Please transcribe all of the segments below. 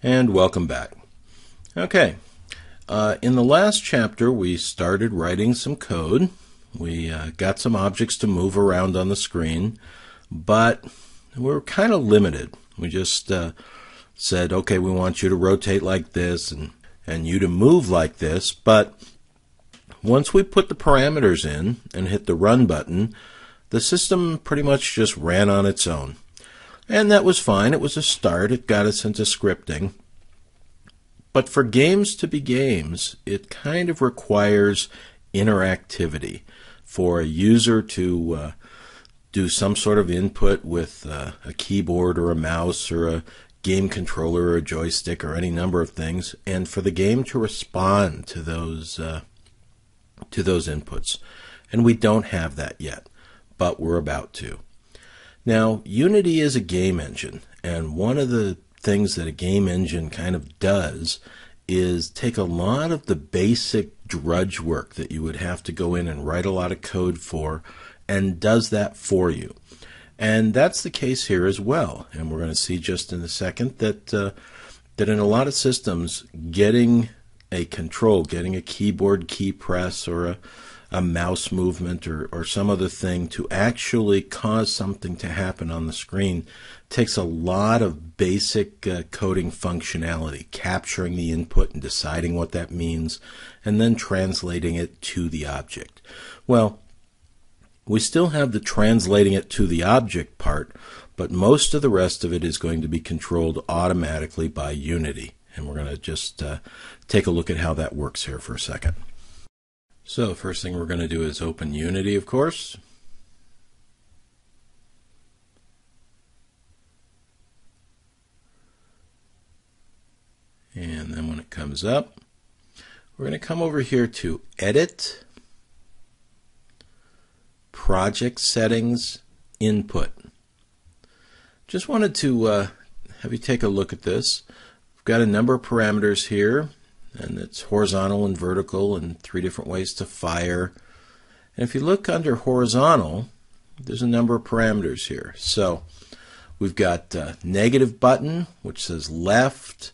And welcome back. Okay, in the last chapter we started writing some code. We got some objects to move around on the screen, but we're kind of limited. We just said, okay, we want you to rotate like this and you to move like this, but once we put the parameters in and hit the run button, the system pretty much just ran on its own. And that was fine. It was a start. It got us into scripting. But for games to be games, it kind of requires interactivity for a user to do some sort of input with a keyboard or a mouse or a game controller or a joystick or any number of things, and for the game to respond to those inputs. And we don't have that yet, but we're about to. Now, Unity is a game engine, and one of the things that a game engine kind of does is take a lot of the basic drudge work that you would have to go in and write a lot of code for, and does that for you. And that's the case here as well. And we're going to see just in a second that in a lot of systems, getting a control, getting a keyboard key press or a mouse movement or some other thing to actually cause something to happen on the screen takes a lot of basic coding functionality, capturing the input and deciding what that means, and then translating it to the object. Well, we still have the translating it to the object part, but most of the rest of it is going to be controlled automatically by Unity. And we're going to just take a look at how that works here for a second. So first thing we're going to do is open Unity, of course. And then when it comes up, we're going to come over here to Edit, Project Settings, Input. Just wanted to have you take a look at this. We've got a number of parameters here, and it's horizontal and vertical and 3 different ways to fire. And if you look under horizontal, there's a number of parameters here. So we've got negative button, which says left,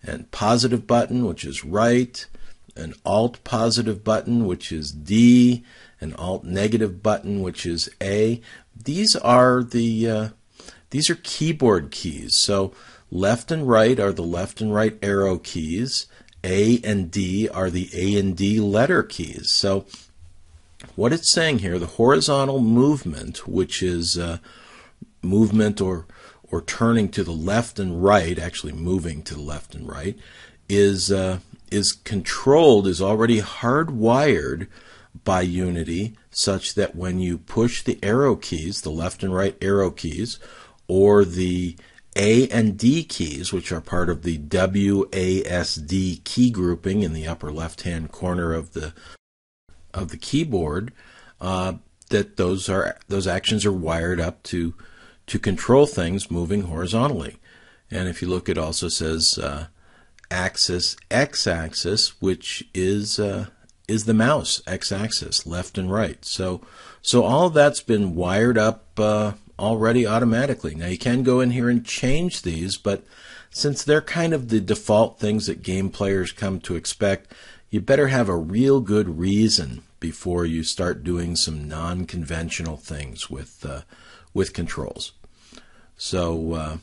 and positive button, which is right, an alt positive button, which is D, an alt negative button, which is A. These are keyboard keys. So left and right are the left and right arrow keys. A and D are the A and D letter keys. So what it's saying here, the horizontal movement, which is movement or turning to the left and right, actually moving to the left and right, is controlled, is already hardwired by Unity, such that when you push the arrow keys, the left and right arrow keys, or the A and D keys, which are part of the WASD key grouping in the upper left-hand corner of the keyboard, that those actions are wired up to control things moving horizontally. And if you look, it also says axis, x-axis, which is the mouse, x-axis, left and right. So all of that's been wired up already automatically. Now you can go in here and change these, but since they're kind of the default things that game players come to expect, you better have a real good reason before you start doing some non-conventional things with controls. So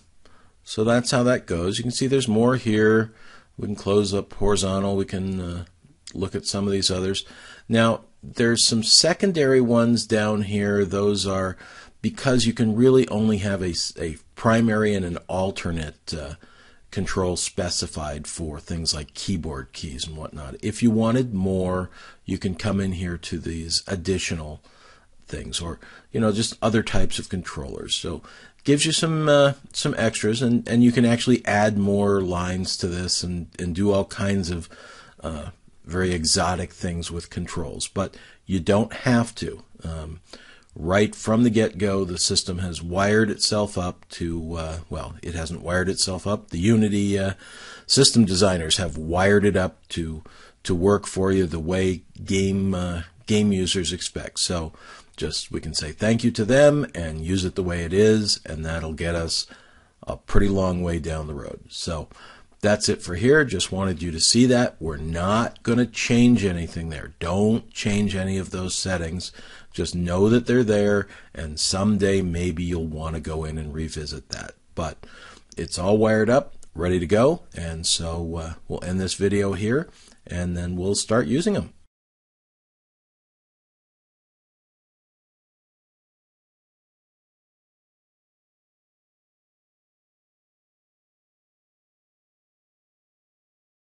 that's how that goes. You can see there's more here. We can close up horizontal. We can look at some of these others. Now there's some secondary ones down here. Those are because you can really only have a primary and an alternate control specified for things like keyboard keys and whatnot. If you wanted more, you can come in here to these additional things, or just other types of controllers. So it gives you some extras, and you can actually add more lines to this and do all kinds of very exotic things with controls, but you don't have to. Right from the get-go, the system has wired itself up to, well, it hasn't wired itself up. The Unity system designers have wired it up to work for you the way game users expect. So we can say thank you to them and use it the way it is, and that'll get us a pretty long way down the road. So that's it for here. Just wanted you to see that. We're not going to change anything there. Don't change any of those settings. Just know that they're there, and someday maybe you'll want to go in and revisit that. But it's all wired up, ready to go, and so we'll end this video here, and then we'll start using them.